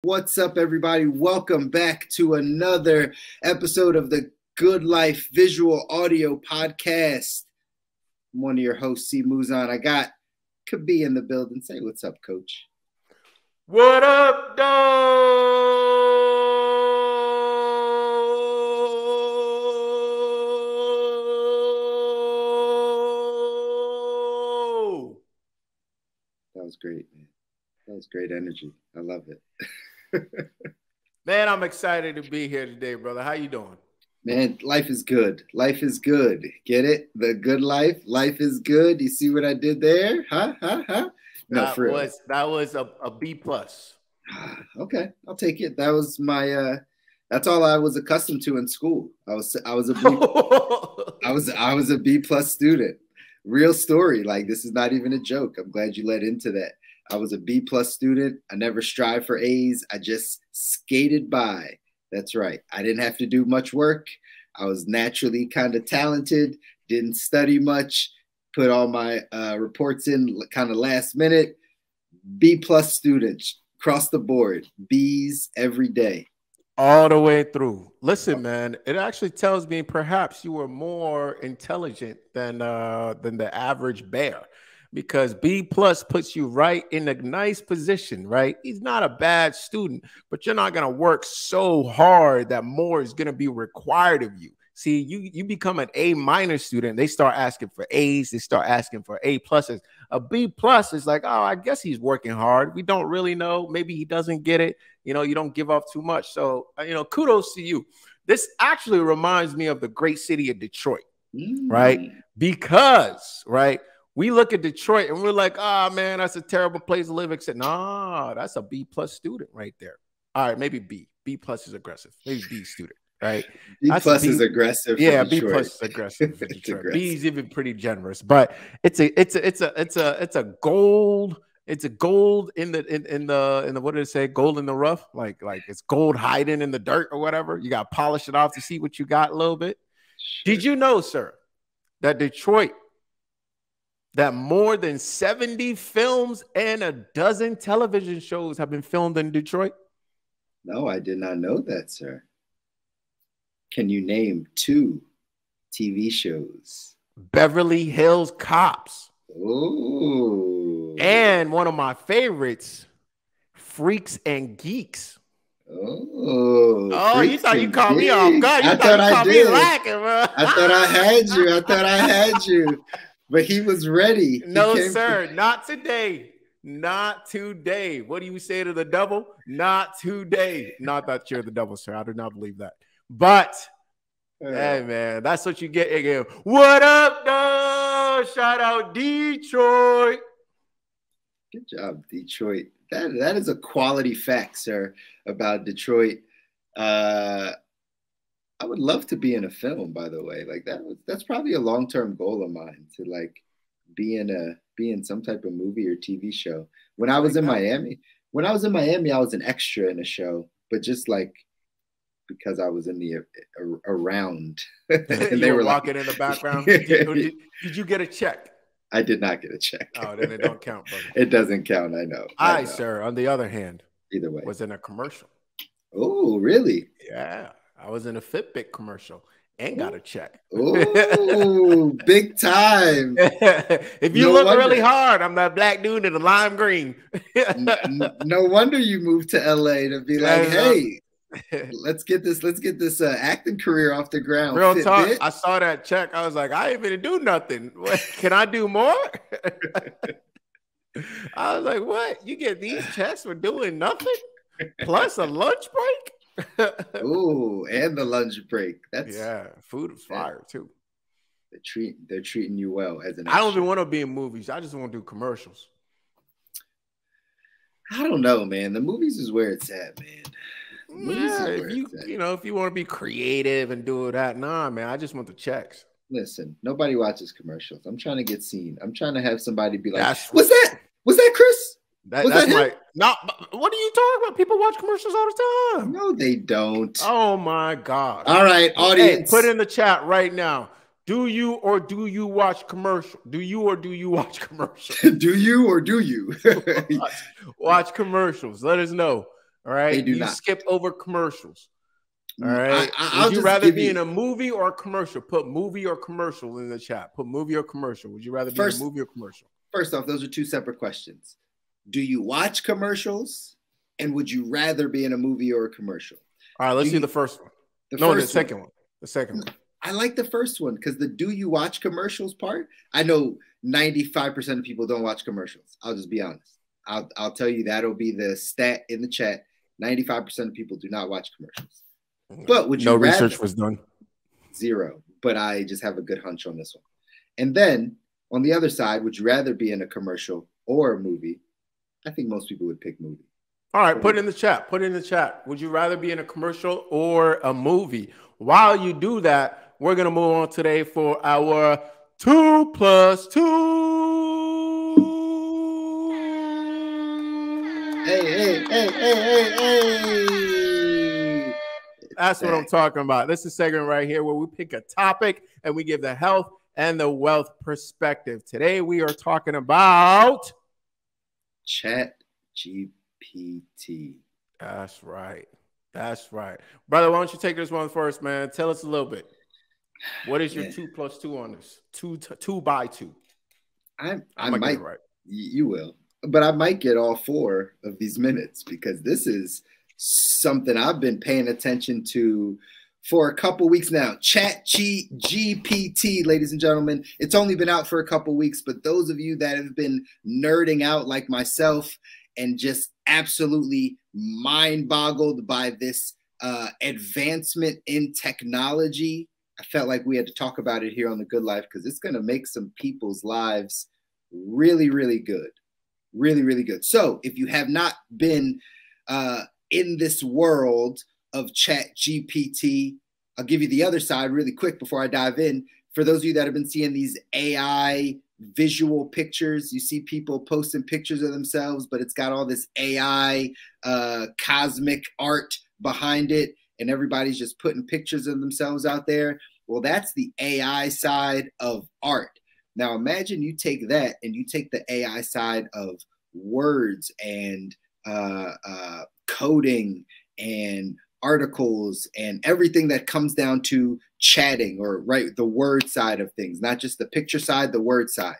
What's up, everybody? Welcome back to another episode of the Good Life Visual Audio Podcast. I'm one of your hosts, C. Muzan. I got Kabi in the building. Say what's up, Coach. What up, dog? That was great, man. That was great energy. I love it. Man, I'm excited to be here today, brother. How you doing? Man, life is good. Life is good. Get it? The good life. Life is good. You see what I did there? Huh? No, that was a B plus. Okay, I'll take it. That was my that's all I was accustomed to in school. I was a B I was a B plus student. Real story. Like, this is not even a joke. I'm glad you led into that. I was a B plus student. I never strived for A's. I just skated by. That's right. I didn't have to do much work. I was naturally kind of talented, didn't study much, put all my reports in kind of last minute. B plus students across the board, B's every day. All the way through. Listen, man, it actually tells me perhaps you were more intelligent than the average bear, because B plus puts you right in a nice position, right? He's not a bad student, but you're not going to work so hard that more is going to be required of you. See, you become an A minus student. They start asking for A's. They start asking for A pluses. A B plus is like, oh, I guess he's working hard. We don't really know. Maybe he doesn't get it. You know, you don't give off too much. So, kudos to you. This actually reminds me of the great city of Detroit, right? Because, right, we look at Detroit and we're like, oh, man, that's a terrible place to live. Except, nah, that's a B plus student right there. All right, maybe B. B plus is aggressive. Maybe B student. Right, B plus is aggressive. Yeah, B plus is aggressive for Detroit. B is even pretty generous, but it's a gold. It's a gold in the what did it say? Gold in the rough, like it's gold hiding in the dirt or whatever. You got to polish it off to see what you got a little bit. Sure. Did you know, sir, that Detroit, that more than 70 films and a dozen television shows have been filmed in Detroit? No, I did not know that, sir. Can you name 2 TV shows? Beverly Hills Cops. Oh. And one of my favorites, Freaks and Geeks. Oh, you thought you caught me off guard. You thought you caught me lacking, bro. I thought I had you. But he was ready. No, sir. Not today. Not today. What do you say to the devil? Not today. Not that you're the devil, sir. I do not believe that. But, hey, man, that's what you get again. What up, dog? Shout out Detroit. Good job, Detroit. That is a quality fact, sir, about Detroit. I would love to be in a film, by the way. Like, that's probably a long-term goal of mine, to like be in some type of movie or TV show. When I was in Miami, I was an extra in a show, but just like, because I was in the around. And they were walking in the background. Did you get a check? I did not get a check. Oh, then it don't count, brother. It doesn't count. I know. I, sir, on the other hand, either way, was in a commercial. Oh, really? Yeah, I was in a Fitbit commercial and got a check. Oh, big time. If you look really hard, I'm that black dude in the lime green. No wonder you moved to LA to be like, hey, let's get this acting career off the ground. Real talk. I saw that check. I was like, I ain't even do nothing. Can I do more? I was like, what? You get these checks for doing nothing? Plus a lunch break? Oh, and the lunch break. Food is fire too. They're treating you well as an extra. I don't even want to be in movies. I just want to do commercials. I don't know, man. The movies is where it's at, man. Yeah, if you want to be creative and do that, nah, man. I just want the checks. Listen, nobody watches commercials. I'm trying to get seen. I'm trying to have somebody be like, Was that Chris? What are you talking about? People watch commercials all the time. No, they don't. Oh my God. All right, audience. Hey, put in the chat right now. Do you or do you watch commercials? Do you or do you watch commercials? Do you or do you? watch commercials. Let us know. All right. They do You not. skip over commercials. All Mm, right. I'll Would you just rather give be you in a movie or a commercial? Put movie or commercial in the chat. Put movie or commercial. Would you rather be in a movie or commercial? First off, those are two separate questions. Do you watch commercials? And would you rather be in a movie or a commercial? All right, let's do the first one. The second one. The second one. I like the first one because the do you watch commercials part, I know 95% of people don't watch commercials. I'll just be honest. I'll tell you that'll be the stat in the chat. 95% of people do not watch commercials. But would you no rather, research was done? Zero. But I just have a good hunch on this one. And then on the other side, would you rather be in a commercial or a movie? I think most people would pick movie. All right, put it in the chat. Put it in the chat. Would you rather be in a commercial or a movie? While you do that, we're going to move on today for our 2+2. Hey. That's what I'm talking about. This is a segment right here where we pick a topic and we give the health and the wealth perspective. Today we are talking about ChatGPT. That's right. That's right. Brother, why don't you take this one first, man? Tell us a little bit. What is your 2+2 on this? Two by two. I might get it right. You will. But I might get all 4 of these minutes because this is something I've been paying attention to for a couple weeks now. ChatGPT, ladies and gentlemen. It's only been out for a couple weeks, but those of you that have been nerding out like myself and just absolutely mind-boggled by this advancement in technology, I felt like we had to talk about it here on The Good Life because it's going to make some people's lives really, really good. Really, really good. So if you have not been in this world of ChatGPT, I'll give you the other side really quick before I dive in. For those of you that have been seeing these AI visual pictures, you see people posting pictures of themselves, but it's got all this AI cosmic art behind it, and everybody's just putting pictures of themselves out there. Well, that's the AI side of art. Now, imagine you take that and you take the AI side of words and coding and articles and everything that comes down to chatting, or the word side of things, not just the picture side, the word side.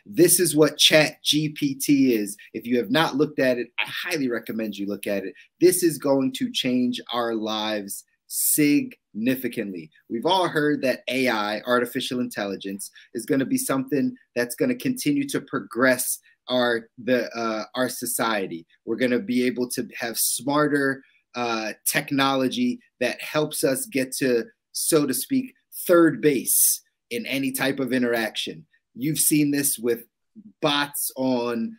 This is what ChatGPT is. If you have not looked at it, I highly recommend you look at it. This is going to change our lives significantly. We've all heard that AI, artificial intelligence, is going to be something that's going to continue to progress our society. We're going to be able to have smarter technology that helps us get to, so to speak, third base in any type of interaction. You've seen this with bots on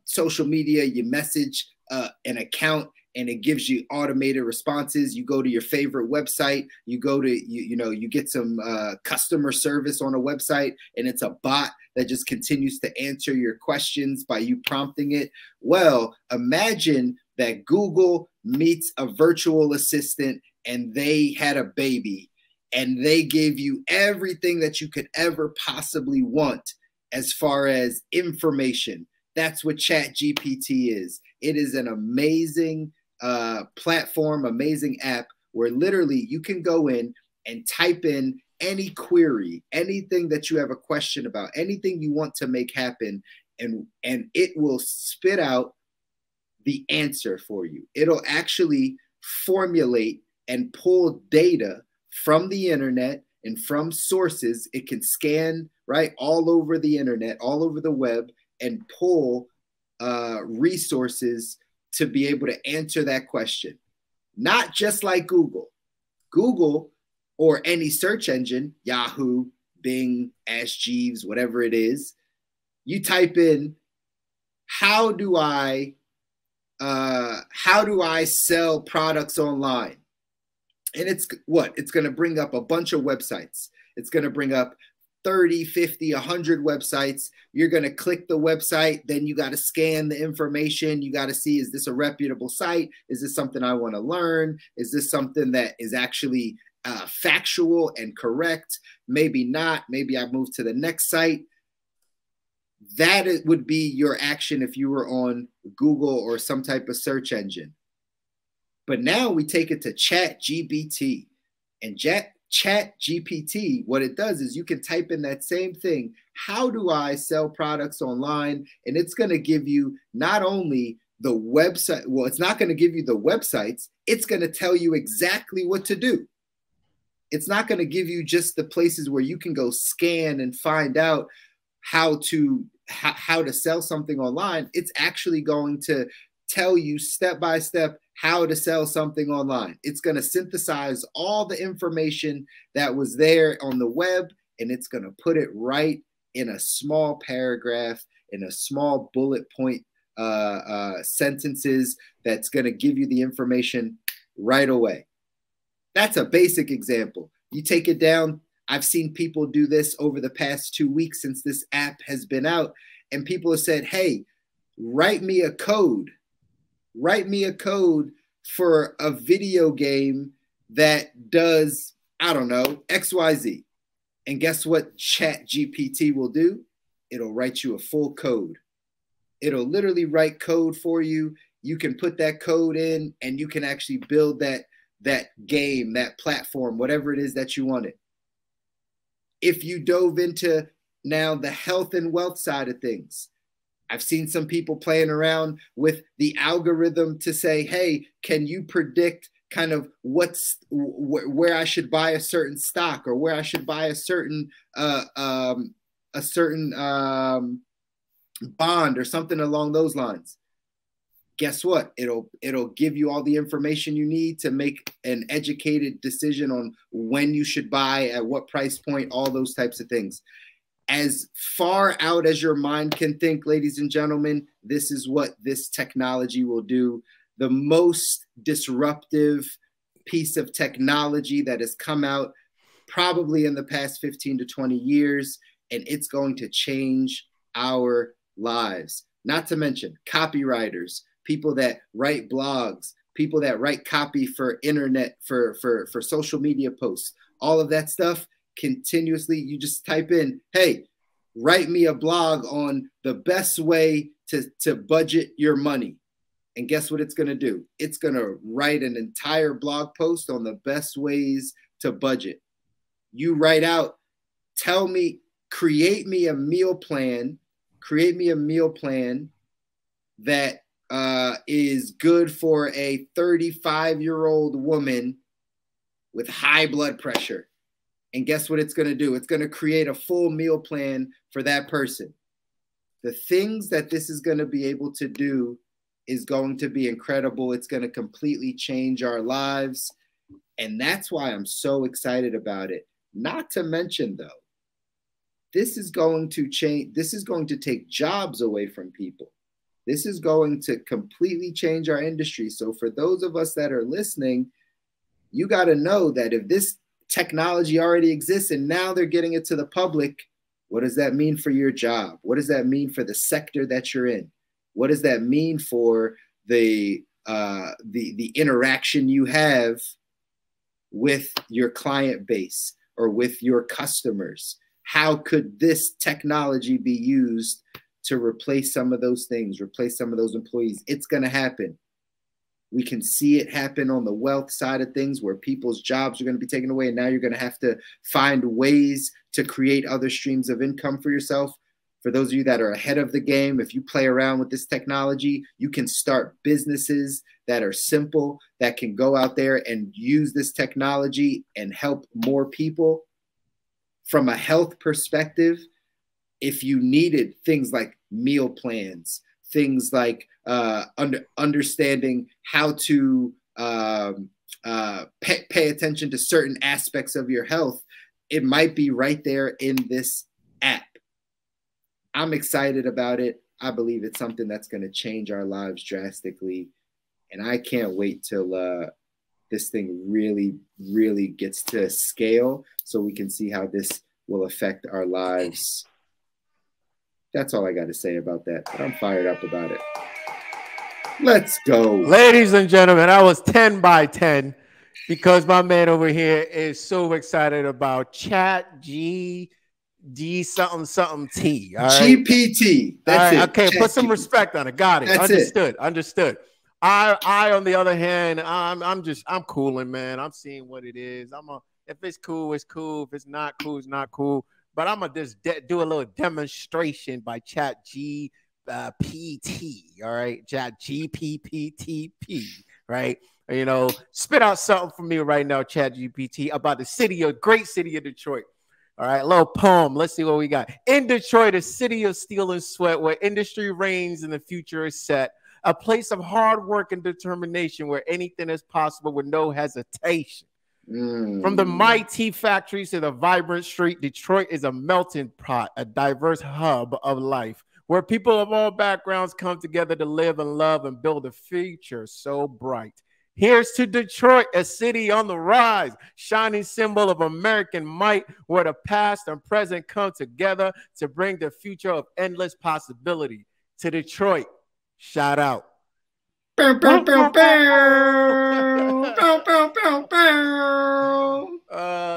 social media. You message an account and it gives you automated responses. You go to your favorite website, you go to, you get some customer service on a website, and it's a bot that just continues to answer your questions by you prompting it. Well, imagine that Google meets a virtual assistant and they had a baby and they gave you everything that you could ever possibly want as far as information. That's what ChatGPT is. It is an amazing platform, amazing app where literally you can go in and type in any query, anything that you have a question about, anything you want to make happen, and it will spit out the answer for you. It'll actually formulate and pull data from the internet and from sources. It can scan all over the internet, all over the web, and pull resources to be able to answer that question. Not just like Google. Google or any search engine, Yahoo, Bing, Ask Jeeves, whatever it is, you type in, how do I sell products online? And it's going to bring up a bunch of websites. It's going to bring up 30, 50, 100 websites. You're going to click the website. Then you got to scan the information. You got to see, is this a reputable site? Is this something I want to learn? Is this something that is actually factual and correct? Maybe not. Maybe I move to the next site. That would be your action if you were on Google or some type of search engine. But now we take it to ChatGPT. And ChatGPT, what it does is you can type in that same thing. How do I sell products online? And it's going to give you not only the website, well, it's not going to give you the websites, it's going to tell you exactly what to do. It's not going to give you just the places where you can go scan and find out how to sell something online. It's actually going to tell you step by step how to sell something online. It's going to synthesize all the information that was there on the web, and it's going to put it right in a small paragraph, in a small bullet point sentences that's going to give you the information right away. That's a basic example. You take it down. I've seen people do this over the past 2 weeks since this app has been out, and people have said, hey, write me a code. Write me a code for a video game that does, I don't know, XYZ. And guess what ChatGPT will do? It'll write you a full code. It'll literally write code for you. You can put that code in and you can actually build that game, that platform, whatever it is that you wanted. If you dove into now the health and wealth side of things, I've seen some people playing around with the algorithm to say, hey, can you predict kind of where I should buy a certain stock or where I should buy a certain bond or something along those lines? Guess what? It'll give you all the information you need to make an educated decision on when you should buy, at what price point, all those types of things. As far out as your mind can think, ladies and gentlemen, this is what this technology will do. The most disruptive piece of technology that has come out probably in the past 15 to 20 years, and it's going to change our lives. Not to mention copywriters, people that write blogs, people that write copy for internet, for social media posts, all of that stuff. Continuously, you just type in, hey, write me a blog on the best way to budget your money. And guess what it's going to do? It's going to write an entire blog post on the best ways to budget. You write out, tell me, create me a meal plan that is good for a 35-year-old woman with high blood pressure. And guess what it's going to do? It's going to create a full meal plan for that person. The things that this is going to be able to do is going to be incredible. It's going to completely change our lives. And that's why I'm so excited about it. Not to mention, though, this is going to change. This is going to take jobs away from people. This is going to completely change our industry. So for those of us that are listening, you got to know that if this technology already exists and now they're getting it to the public, what does that mean for your job? What does that mean for the sector that you're in? What does that mean for the interaction you have with your client base or with your customers? How could this technology be used to replace some of those things, replace some of those employees? It's going to happen. We can see it happen on the wealth side of things where people's jobs are going to be taken away. And now you're going to have to find ways to create other streams of income for yourself. For those of you that are ahead of the game, if you play around with this technology, you can start businesses that are simple, that can go out there and use this technology and help more people. From a health perspective, if you needed things like meal plans, things like understanding how to pay attention to certain aspects of your health, it might be right there in this app. I'm excited about it. I believe it's something that's going to change our lives drastically. And I can't wait till this thing really, really gets to scale so we can see how this will affect our lives. That's all I got to say about that. But I'm fired up about it. Let's go. Ladies and gentlemen, I was 10 by 10 because my man over here is so excited about ChatGPT. D something something T. All right. GPT. All That's right. it. Okay. Chat Put some GPT. respect on it. Got it. That's Understood. it. Understood. On the other hand, I'm cooling, man. I'm seeing what it is. If it's cool, it's cool. If it's not cool, it's not cool. But I'm gonna just do a little demonstration by Chat PT. All right, Chat GPPTP. Right. You know, spit out something for me right now, Chat GPT, about the great city of Detroit. All right, a little poem. Let's see what we got. In Detroit, a city of steel and sweat, where industry reigns and the future is set. A place of hard work and determination, where anything is possible with no hesitation. From the mighty factories to the vibrant street, Detroit is a melting pot, a diverse hub of life, where people of all backgrounds come together to live and love and build a future so bright. Here's to Detroit, a city on the rise, shining symbol of American might, where the past and present come together to bring the future of endless possibility. To Detroit, shout out. Bow, bow, bow, bow. Bow, bow, bow, bow.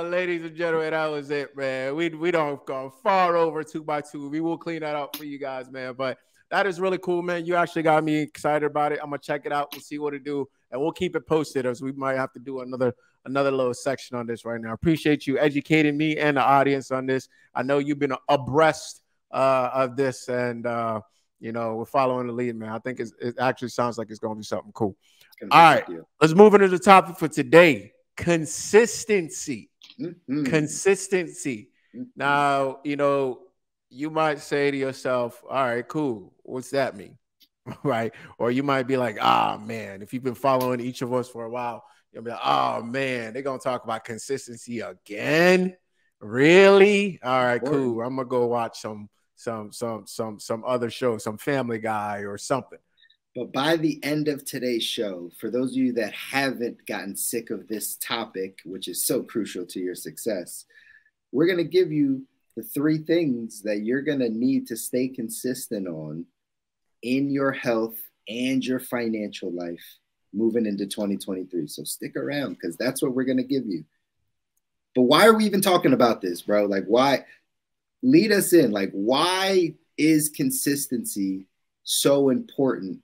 Ladies and gentlemen, that was it, man. We don't go far over 2x2. We will clean that up for you guys, man. But that is really cool, man. You actually got me excited about it. I'm gonna check it out. We'll see what it do, and we'll keep it posted, as we might have to do another little section on this right now. Appreciate you educating me and the audience on this. I know you've been abreast of this, and you know, we're following the lead, man. I think it actually sounds like it's gonna be something cool. All right, let's move into the topic for today. Consistency. Consistency. Now, you know, you might say to yourself, all right, cool. What's that mean? Right? Or you might be like, man, if you've been following each of us for a while, you'll be like, oh man, they're gonna talk about consistency again. Really? All right, cool. I'm gonna go watch some other show, some Family Guy or something. But by the end of today's show, for those of you that haven't gotten sick of this topic, which is so crucial to your success, we're going to give you the 3 things that you're going to need to stay consistent on in your health and your financial life moving into 2023. So stick around, because that's what we're going to give you. But why are we even talking about this, bro? Like, why? Lead us in. Like, why is consistency so important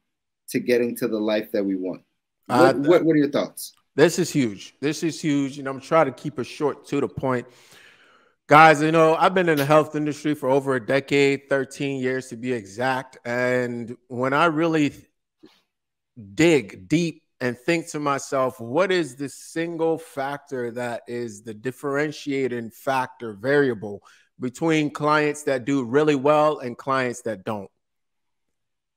to getting to the life that we want? What are your thoughts? This is huge. This is huge. And I'm trying to keep it short to the point. Guys, you know, I've been in the health industry for over a decade, 13 years to be exact. And when I really dig deep and think to myself, what is the single factor that is the differentiating factor, variable between clients that do really well and clients that don't?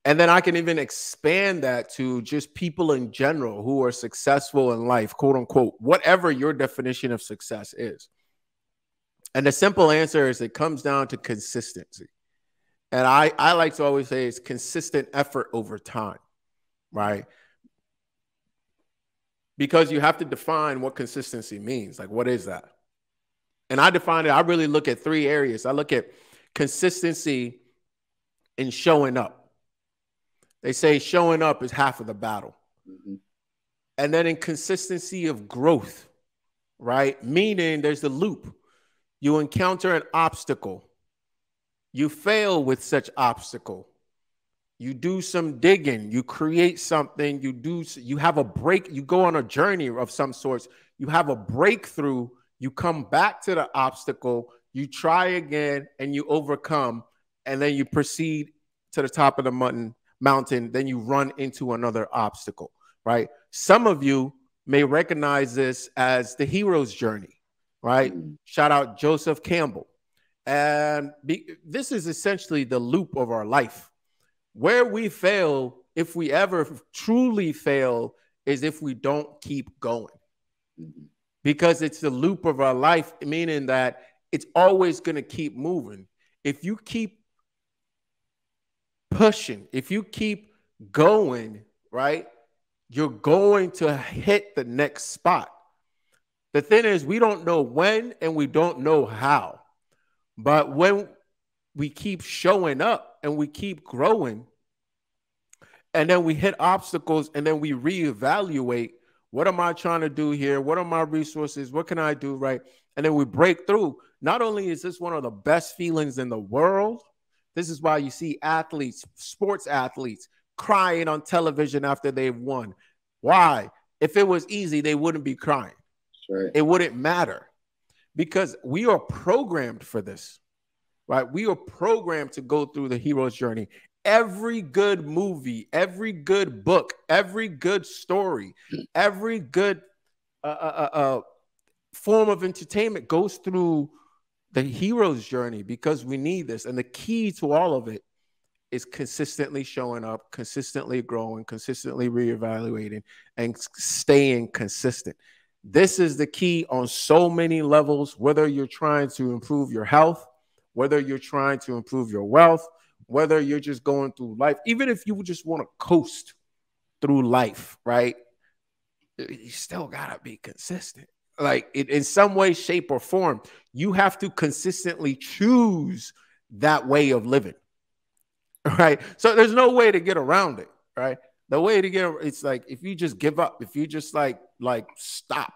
And then I can even expand that to just people in general who are successful in life, quote unquote, whatever your definition of success is. And the simple answer is it comes down to consistency. And I like to always say it's consistent effort over time, right? Because you have to define what consistency means. Like, what is that? And I define it, I really look at 3 areas. I look at consistency in showing up. They say showing up is half of the battle. And then in consistency of growth, right? Meaning there's the loop. You encounter an obstacle. You fail with such obstacle. You do some digging. You create something. You have a break. You go on a journey of some sorts. You have a breakthrough. You come back to the obstacle. You try again and you overcome. And then you proceed to the top of the mountain, then you run into another obstacle, right? Some of you may recognize this as the hero's journey, right? Shout out Joseph Campbell. And this is essentially the loop of our life. Where we fail, if we ever truly fail, is if we don't keep going. Because it's the loop of our life, meaning that it's always going to keep moving. If you keep pushing, if you keep going, right, you're going to hit the next spot. The thing is, we don't know when and we don't know how. But when we keep showing up and we keep growing, and then we hit obstacles and then we reevaluate, What am I trying to do here? What are my resources? What can I do? Right. And then we break through. Not only is this one of the best feelings in the world, this is why you see athletes, sports athletes, crying on television after they've won. Why? If it was easy, they wouldn't be crying. Right. It wouldn't matter, because we are programmed for this, right? We are programmed to go through the hero's journey. Every good movie, every good book, every good story, every good form of entertainment goes through the hero's journey, because we need this. And the key to all of it is consistently showing up, consistently growing, consistently reevaluating, and staying consistent. This is the key on so many levels, whether you're trying to improve your health, whether you're trying to improve your wealth, whether you're just going through life, even if you just want to coast through life, right? You still got to be consistent. Like in some way, shape, or form, you have to consistently choose that way of living, right? So there's no way to get around it, right? The way to get it's like if you just give up, if you just like stop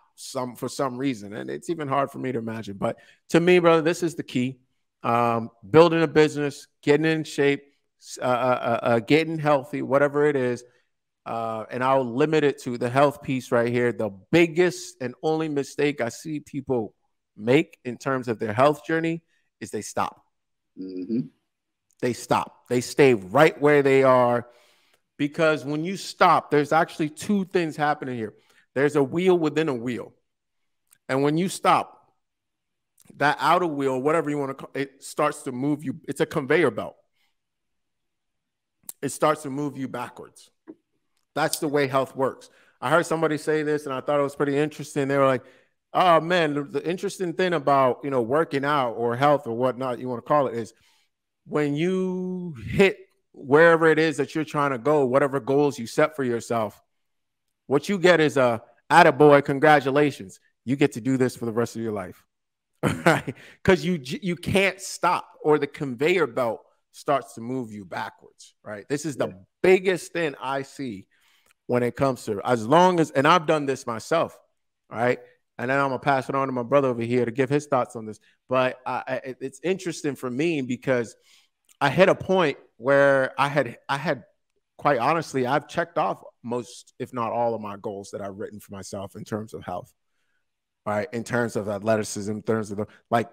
for some reason, and it's even hard for me to imagine. But to me, brother, this is the key. Building a business, getting in shape, getting healthy, whatever it is. And I'll limit it to the health piece right here. The biggest and only mistake I see people make in terms of their health journey is they stop. Mm-hmm. They stop. They stay right where they are, because when you stop, there's actually two things happening here. There's a wheel within a wheel. And when you stop, that outer wheel, whatever you want to call it, it starts to move you. It's a conveyor belt. It starts to move you backwards. That's the way health works. I heard somebody say this, and I thought it was pretty interesting. They were like, oh, man, the interesting thing about, working out or health or whatnot you want to call it is when you hit wherever it is that you're trying to go, whatever goals you set for yourself, what you get is a attaboy, congratulations. You get to do this for the rest of your life. Right? Because you can't stop, or the conveyor belt starts to move you backwards. Right? This is the biggest thing I see when it comes to, as long as, and I've done this myself, right? And then I'm gonna pass it on to my brother over here to give his thoughts on this. But it's interesting for me because I hit a point where I had quite honestly, I've checked off most, if not all, of my goals that I've written for myself in terms of health. Right, in terms of athleticism, in terms of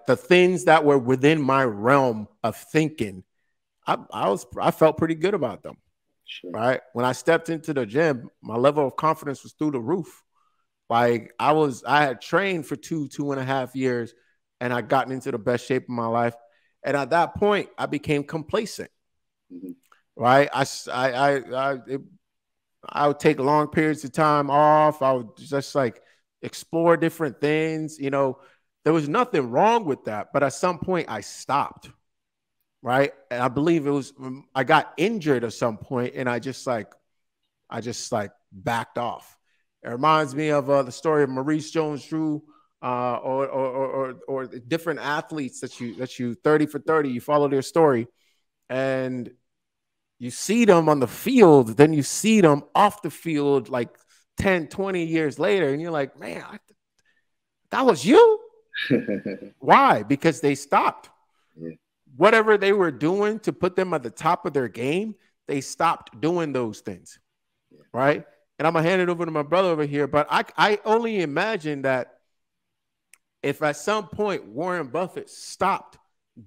the things that were within my realm of thinking, I felt pretty good about them. Sure. Right, when I stepped into the gym, my level of confidence was through the roof. Like I had trained for 2.5 years, and I gotten into the best shape of my life. And at that point, I became complacent. Mm-hmm. Right, I would take long periods of time off. I would just explore different things. There was nothing wrong with that. But at some point I stopped. Right. And I believe I got injured at some point, and I just backed off. It reminds me of the story of Maurice Jones-Drew, or different athletes that you 30 for 30, you follow their story and you see them on the field, then you see them off the field like 10, 20 years later, and you're like, man, that was you? Why? Because they stopped. Yeah. Whatever they were doing to put them at the top of their game, they stopped doing those things. Yeah. Right? And I'm going to hand it over to my brother over here, but I only imagine that if at some point Warren Buffett stopped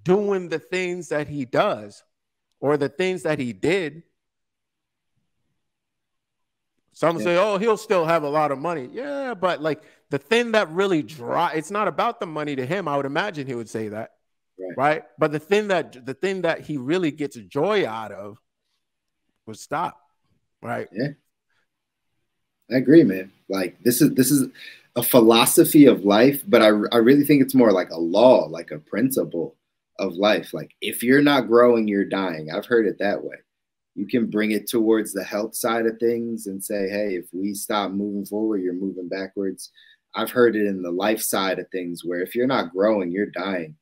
doing the things that he does or the things that he did, some say, oh, he'll still have a lot of money. Yeah, but the thing that really it's not about the money to him. I would imagine he would say that. Right. But the thing that he really gets joy out of would stop. Right. Yeah. I agree, man. This is a philosophy of life, but I really think it's more like a law, like a principle of life. Like if you're not growing, you're dying. I've heard it that way. You can bring it towards the health side of things and say, hey, if we stop moving forward, you're moving backwards. I've heard it in the life side of things where if you're not growing, you're dying.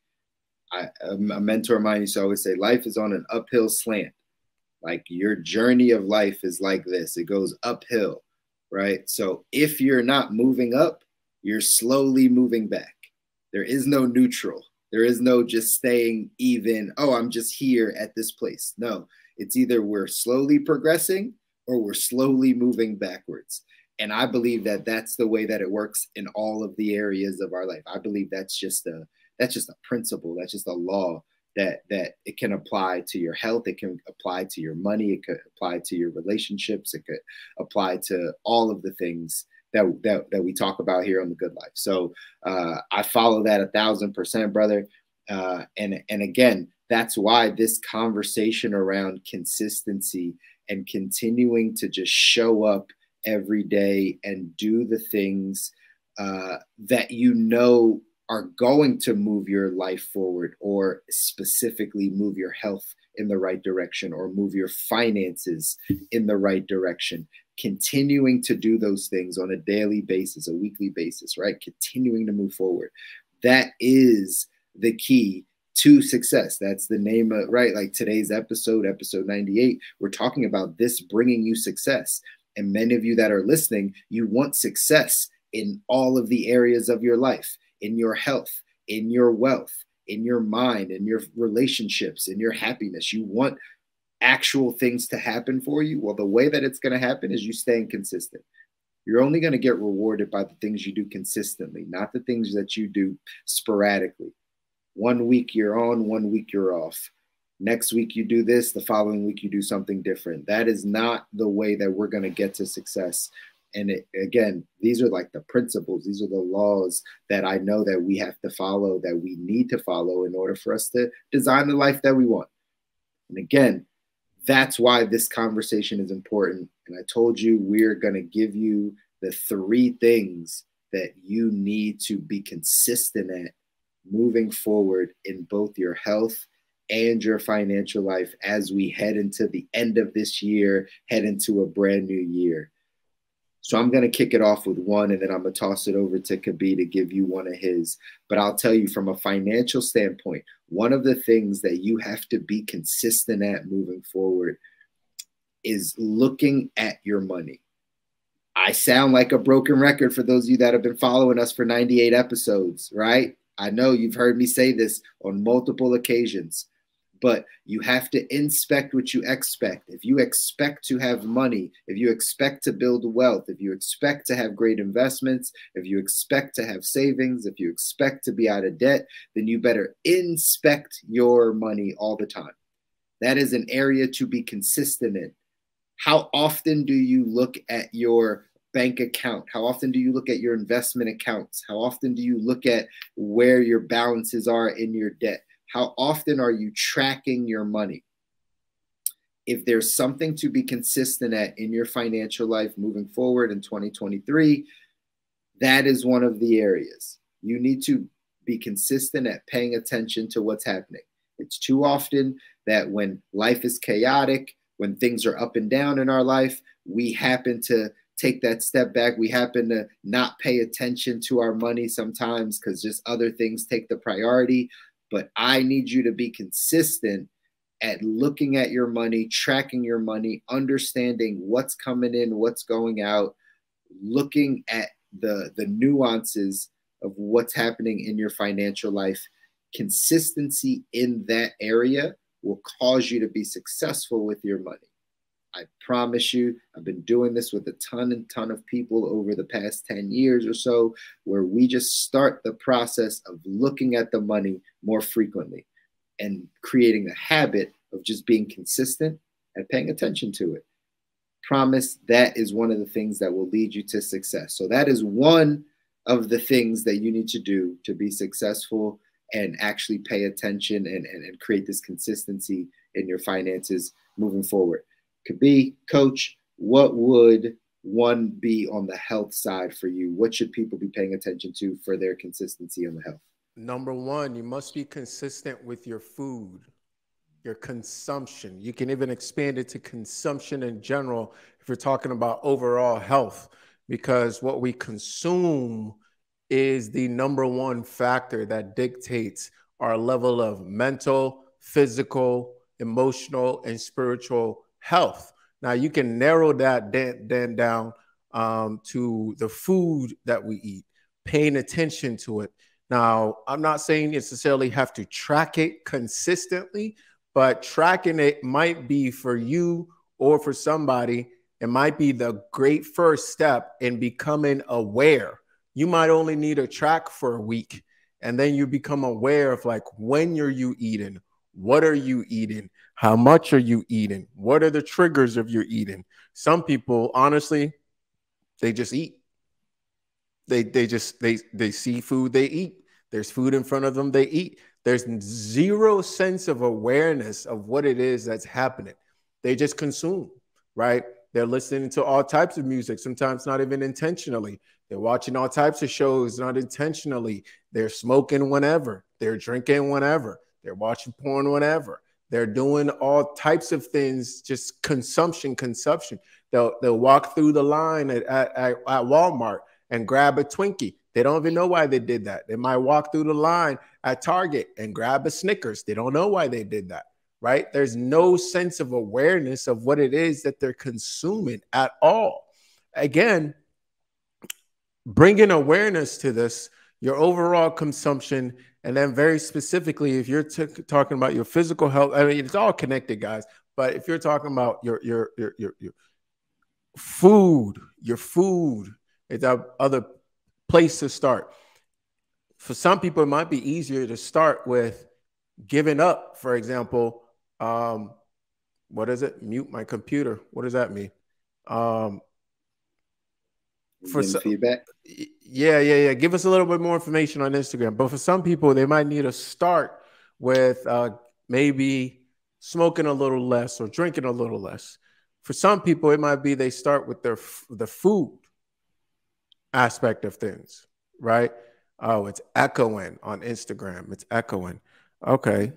A mentor of mine used to always say, life is on an uphill slant. Like your journey of life is like this. It goes uphill. right? So if you're not moving up, you're slowly moving back. There is no neutral. There is no just staying even, oh, I'm just here at this place. No, it's either we're slowly progressing or we're slowly moving backwards. And I believe that that's the way that it works in all of the areas of our life. I believe that's just a principle. That's just a law that it can apply to your health. It can apply to your money. It could apply to your relationships. It could apply to all of the things that we talk about here on The Good Life. So I follow that 1,000%, brother. And again, that's why this conversation around consistency and continuing to just show up every day and do the things that you know are going to move your life forward, or specifically move your health in the right direction, or move your finances in the right direction. Continuing to do those things on a daily basis, a weekly basis, right? Continuing to move forward. That is the key to success. That's the name of, right? Like today's episode 98, we're talking about this bringing you success. And many of you that are listening, you want success in all of the areas of your life, in your health, in your wealth, in your mind, in your relationships, in your happiness. You want actual things to happen for you. Well, the way that it's going to happen is you staying consistent. You're only going to get rewarded by the things you do consistently, not the things that you do sporadically. 1 week you're on, 1 week you're off. Next week you do this, the following week you do something different. That is not the way that we're going to get to success. And again, these are like the principles. These are the laws that I know that we have to follow, that we need to follow in order for us to design the life that we want. And again, that's why this conversation is important. And I told you we're going to give you the 3 things that you need to be consistent at moving forward in both your health and your financial life as we head into the end of this year, head into a brand new year. So I'm going to kick it off with one, and then I'm going to toss it over to Kabi to give you one of his. But I'll tell you, from a financial standpoint, one of the things that you have to be consistent at moving forward is looking at your money. I sound like a broken record for those of you that have been following us for 98 episodes, right? I know you've heard me say this on multiple occasions. But you have to inspect what you expect. If you expect to have money, if you expect to build wealth, if you expect to have great investments, if you expect to have savings, if you expect to be out of debt, then you better inspect your money all the time. That is an area to be consistent in. How often do you look at your bank account? How often do you look at your investment accounts? How often do you look at where your balances are in your debt? How often are you tracking your money? If there's something to be consistent at in your financial life moving forward in 2023, that is one of the areas. You need to be consistent at paying attention to what's happening. It's too often that when life is chaotic, when things are up and down in our life, we happen to take that step back. We happen to not pay attention to our money sometimes because just other things take the priority. But I need you to be consistent at looking at your money, tracking your money, understanding what's coming in, what's going out, looking at the nuances of what's happening in your financial life. Consistency in that area will cause you to be successful with your money. I promise you, I've been doing this with a ton of people over the past 10 years or so, where we just start the process of looking at the money more frequently and creating the habit of just being consistent and paying attention to it. Promise that is one of the things that will lead you to success. So that is one of the things that you need to do to be successful and actually pay attention and create this consistency in your finances moving forward. Could be, Coach, what would one be on the health side for you? What should people be paying attention to for their consistency on the health? Number one, you must be consistent with your food, your consumption. You can even expand it to consumption in general if you're talking about overall health, because what we consume is the number one factor that dictates our level of mental, physical, emotional, and spiritual health. Now, you can narrow that down to the food that we eat, paying attention to it. Now, I'm not saying necessarily have to track it consistently, but tracking it might be for you or for somebody. It might be the great first step in becoming aware. You might only need a track for a week, and then you become aware of like, when are you eating? What are you eating? How much are you eating? What are the triggers of your eating? Some people, honestly, they just eat. They see food, they eat. There's food in front of them, they eat. There's zero sense of awareness of what it is that's happening. They just consume, right? They're listening to all types of music, sometimes not even intentionally. They're watching all types of shows, not intentionally. They're smoking whenever. They're drinking whenever. They're watching porn whenever. They're doing all types of things, just consumption. They'll walk through the line at Walmart and grab a Twinkie. They don't even know why they did that. They might walk through the line at Target and grab a Snickers. They don't know why they did that, right? There's no sense of awareness of what it is that they're consuming at all. Again, bringing awareness to this, your overall consumption, and then very specifically, if you're talking about your physical health, I mean, it's all connected, guys. But if you're talking about your food, it's a other place to start. For some people, it might be easier to start with giving up, for example. What is it? Mute my computer. What does that mean? For feedback. Yeah. Give us a little bit more information on Instagram. But for some people, they might need to start with maybe smoking a little less or drinking a little less. For some people, it might be they start with the food aspect of things, right? Oh, it's echoing on Instagram. It's echoing. Okay.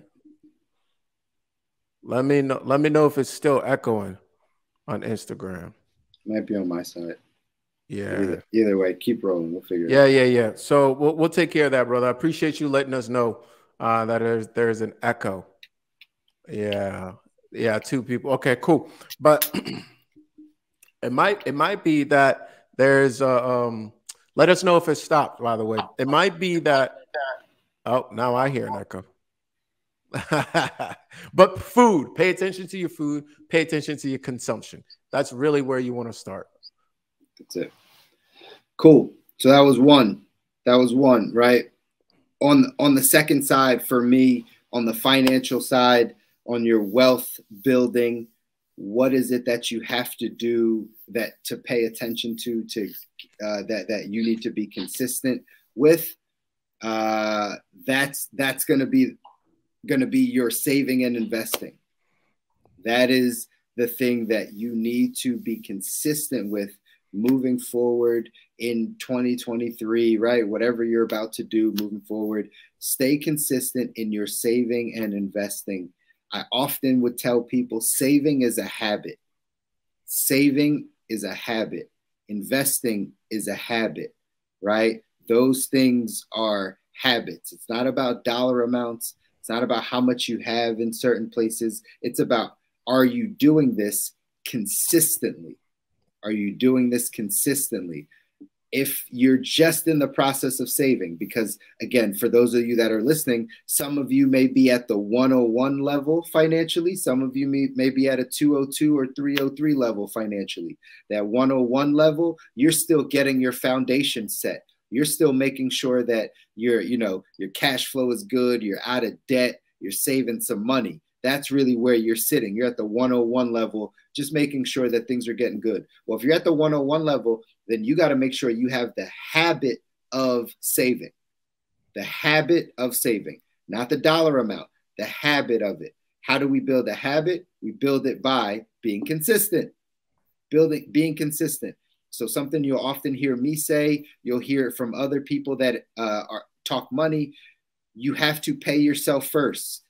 Let me know if it's still echoing on Instagram. Might be on my side. Yeah. Either way, keep rolling. We'll figure it out. Yeah. So we'll take care of that, brother. I appreciate you letting us know that there's an echo. Yeah. 2 people. Okay, cool. But it might be that there's let us know if it stopped, by the way. It might be that now I hear an echo. But food, pay attention to your food, pay attention to your consumption. That's really where you want to start. That's it. Cool. So that was one, right? On the second side, for me, on the financial side, on your wealth building, what is it that you have to do to pay attention to that you need to be consistent with? That's going to be your saving and investing. That is the thing that you need to be consistent with moving forward in 2023, right? Whatever you're about to do moving forward, stay consistent in your saving and investing. I often would tell people saving is a habit. Saving is a habit. Investing is a habit, right? Those things are habits. It's not about dollar amounts. It's not about how much you have in certain places. It's about, are you doing this consistently? Are you doing this consistently? If you're just in the process of saving, because again, for those of you that are listening, some of you may be at the 101 level financially. Some of you may be at a 202 or 303 level financially. That 101 level, you're still getting your foundation set. You're still making sure that your cash flow is good. You're out of debt. You're saving some money. That's really where you're sitting. You're at the 101 level, just making sure that things are getting good. Well, if you're at the 101 level, then you got to make sure you have the habit of saving. The habit of saving, not the dollar amount, the habit of it. How do we build a habit? We build it by being consistent. Being consistent. So something you'll often hear me say, you'll hear it from other people that talk money. You have to pay yourself first.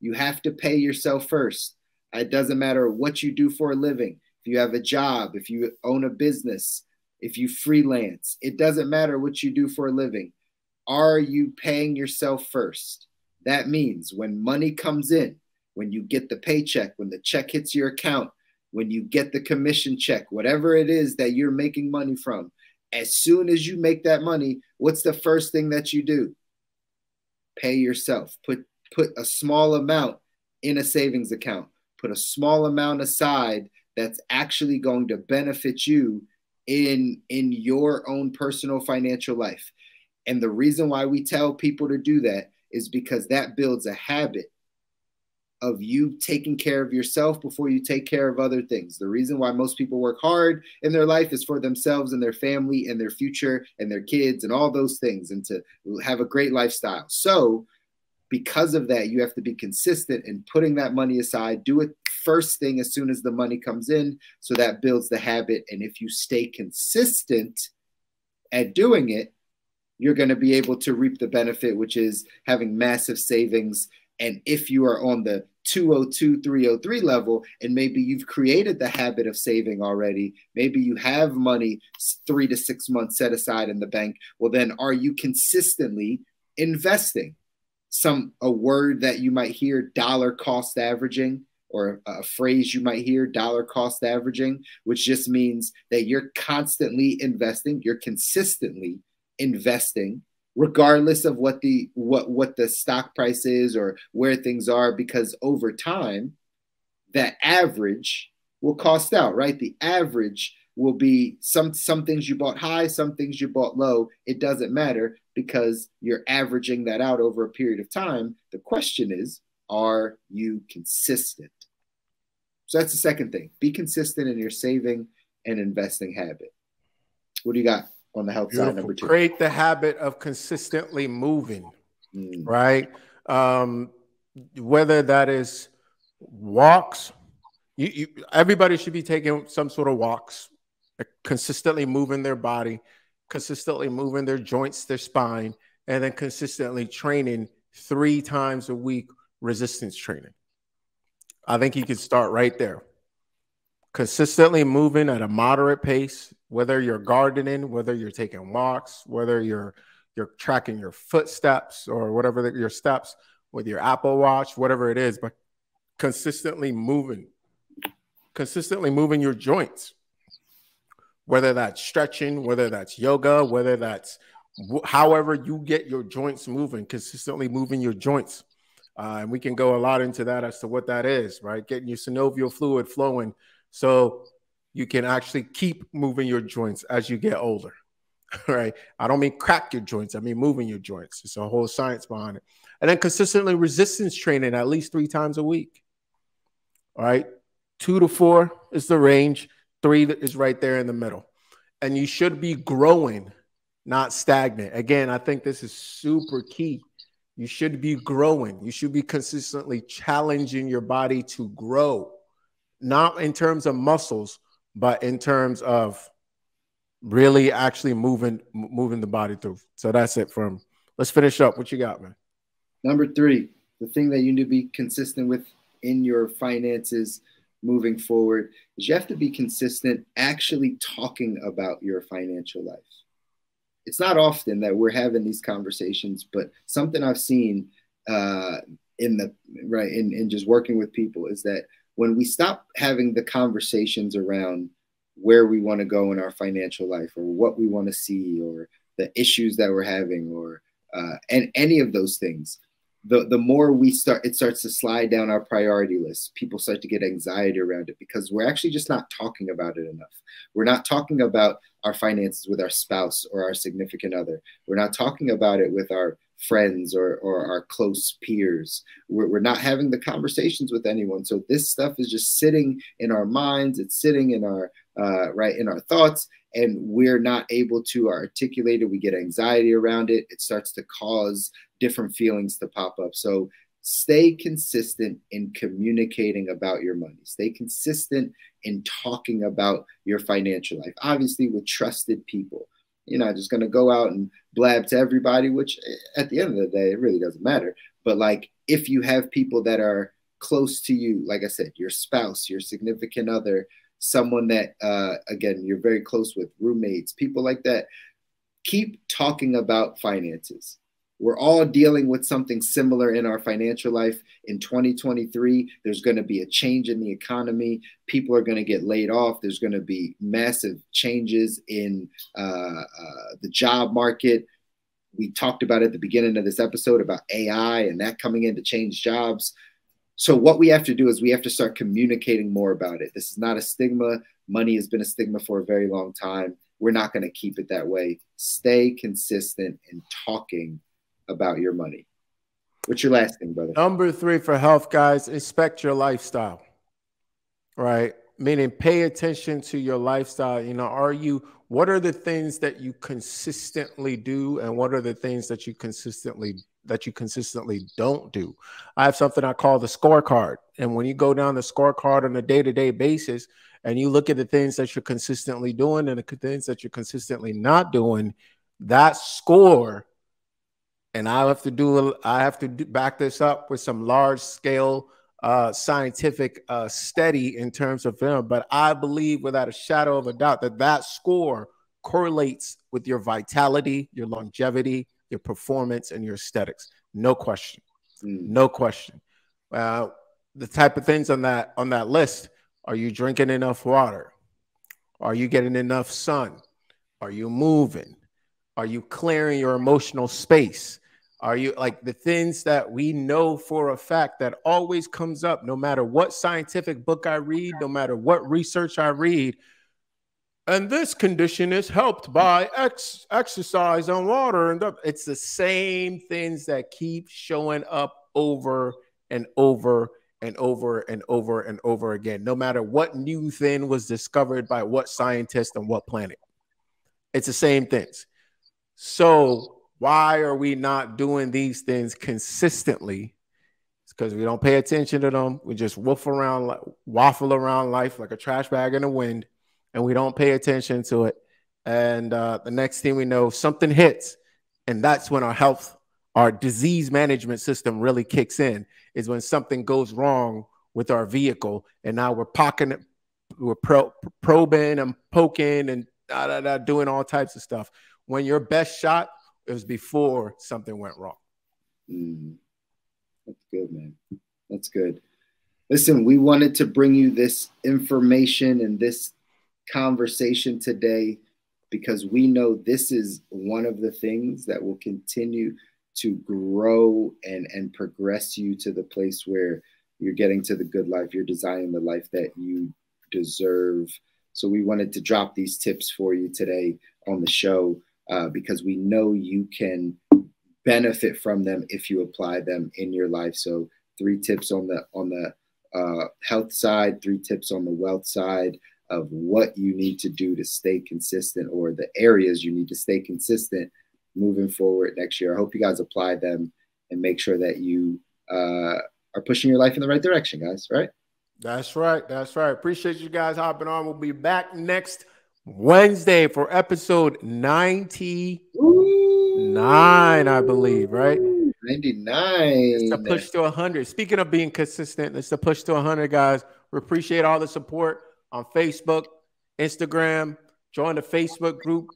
You have to pay yourself first. It doesn't matter what you do for a living. If you have a job, if you own a business, if you freelance, it doesn't matter what you do for a living. Are you paying yourself first? That means when money comes in, when you get the paycheck, when the check hits your account, when you get the commission check, whatever it is that you're making money from, as soon as you make that money, what's the first thing that you do? Pay yourself. Put a small amount in a savings account. Put a small amount aside that's actually going to benefit you in your own personal financial life. And the reason why we tell people to do that is because that builds a habit of you taking care of yourself before you take care of other things. The reason why most people work hard in their life is for themselves and their family and their future and their kids and all those things, and to have a great lifestyle. So because of that, you have to be consistent in putting that money aside. Do it first thing as soon as the money comes in. So that builds the habit. And if you stay consistent at doing it, you're going to be able to reap the benefit, which is having massive savings. And if you are on the 202, 303 level, and maybe you've created the habit of saving already, maybe you have money 3 to 6 months set aside in the bank, well, then are you consistently investing? A word that you might hear, dollar cost averaging, or a phrase you might hear, dollar cost averaging, which just means that you're constantly investing, you're consistently investing, regardless of what the stock price is or where things are, because over time, that average will cost out, right? The average will be some things you bought high, some things you bought low. It doesn't matter because you're averaging that out over a period of time. The question is, are you consistent? So that's the second thing. Be consistent in your saving and investing habit. What do you got on the health side, number 2? Create the habit of consistently moving, right? Whether that is walks, everybody should be taking some sort of walks, consistently moving their body, consistently moving their joints, their spine, and then consistently training 3 times a week, resistance training. I think you could start right there. Consistently moving at a moderate pace, whether you're gardening, whether you're taking walks, whether you're tracking your footsteps or whatever your steps with your Apple Watch, whatever it is, but consistently moving your joints, whether that's stretching, whether that's yoga, whether that's however you get your joints moving, consistently moving your joints. And we can go a lot into that as to what that is, right? Getting your synovial fluid flowing so you can actually keep moving your joints as you get older, right? I don't mean crack your joints. I mean moving your joints. It's a whole science behind it. And then consistently resistance training at least 3 times a week, all right? 2 to 4 is the range. 3 is right there in the middle. And you should be growing, not stagnant. Again, I think this is super key. You should be growing. You should be consistently challenging your body to grow, not in terms of muscles, but in terms of really actually moving the body through. So that's it from, let's finish up. What you got, man? Number 3, the thing that you need to be consistent with in your finances moving forward is you have to be consistent actually talking about your financial life. It's not often that we're having these conversations, but something I've seen in just working with people is that when we stop having the conversations around where we want to go in our financial life or what we want to see or the issues that we're having or and any of those things, the more it starts to slide down our priority list. People start to get anxiety around it because we're actually just not talking about it enough. We're not talking about our finances with our spouse or our significant other. We're not talking about it with our friends or our close peers. We're not having the conversations with anyone. So this stuff is just sitting in our minds. It's sitting in our in our thoughts, and we're not able to articulate it. We get anxiety around it. It starts to cause different feelings to pop up. So stay consistent in communicating about your money. Stay consistent in talking about your financial life, obviously with trusted people. You're not just going to go out and blab to everybody, which at the end of the day, it really doesn't matter. But like, if you have people that are close to you, like I said, your spouse, your significant other, someone that, again, you're very close with, roommates, people like that, keep talking about finances. we're all dealing with something similar in our financial life. In 2023, there's going to be a change in the economy. People are going to get laid off. There's going to be massive changes in the job market. We talked about at the beginning of this episode about AI and that coming in to change jobs. So what we have to do is we have to start communicating more about it. This is not a stigma. Money has been a stigma for a very long time. We're not going to keep it that way. Stay consistent in talking about your money. What's your last thing, brother? Number 3 for health, guys, inspect your lifestyle, right? Meaning pay attention to your lifestyle. You know, what are the things that you consistently do, and what are the things that you consistently don't do? I have something I call the scorecard. And when you go down the scorecard on a day-to-day basis and you look at the things that you're consistently doing and the things that you're consistently not doing, that score, and I have to back this up with some large scale scientific study in terms of film, but I believe without a shadow of a doubt that score correlates with your vitality, your longevity, your performance, and your aesthetics. No question. No question. The type of things on that list: are you drinking enough water? Are you getting enough sun? Are you moving? Are you clearing your emotional space? Are you, like, the things that we know for a fact that always comes up no matter what scientific book I read, no matter what research I read? And this condition is helped by exercise and water. And it's the same things that keep showing up over and over and over and over and over again, no matter what new thing was discovered by what scientist on what planet. It's the same things. So why are we not doing these things consistently? It's because we don't pay attention to them. We just waffle around life like a trash bag in the wind, and we don't pay attention to it. And the next thing we know, something hits, and that's when our disease management system really kicks in, is when something goes wrong with our vehicle, and now we're probing and poking and doing all types of stuff. When your best shot, it was before something went wrong. That's good, man. That's good. Listen, we wanted to bring you this information and this conversation today because we know this is one of the things that will continue to grow and progress you to the place where you're getting to the good life. You're designing the life that you deserve. So we wanted to drop these tips for you today on the show because we know you can benefit from them if you apply them in your life. So 3 tips on the health side, 3 tips on the wealth side of what you need to do to stay consistent, or the areas you need to stay consistent moving forward next year. I hope you guys apply them and make sure that you are pushing your life in the right direction, guys. Right? That's right. That's right. Appreciate you guys hopping on. We'll be back next Wednesday for episode 99, I believe, right? 99. It's a push to 100. Speaking of being consistent, it's a push to 100, guys. We appreciate all the support on Facebook, Instagram. Join the Facebook group.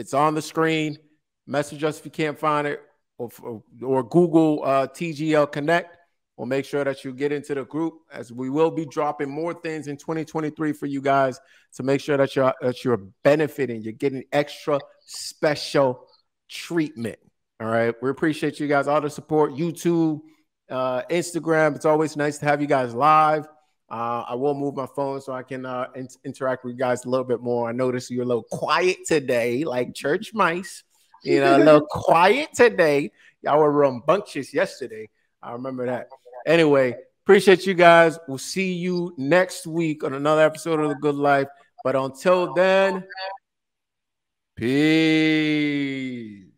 It's on the screen. Message us if you can't find it, or Google TGL Connect. We'll make sure that you get into the group, as we will be dropping more things in 2023 for you guys to make sure that you're benefiting. You're getting extra special treatment. All right. We appreciate you guys, all the support. YouTube, Instagram. It's always nice to have you guys live. I will move my phone so I can interact with you guys a little bit more. I noticed you're a little quiet today, like church mice. You know, a little quiet today. Y'all were rambunctious yesterday. I remember that. Anyway, appreciate you guys. We'll see you next week on another episode of The Good Life. But until then, peace.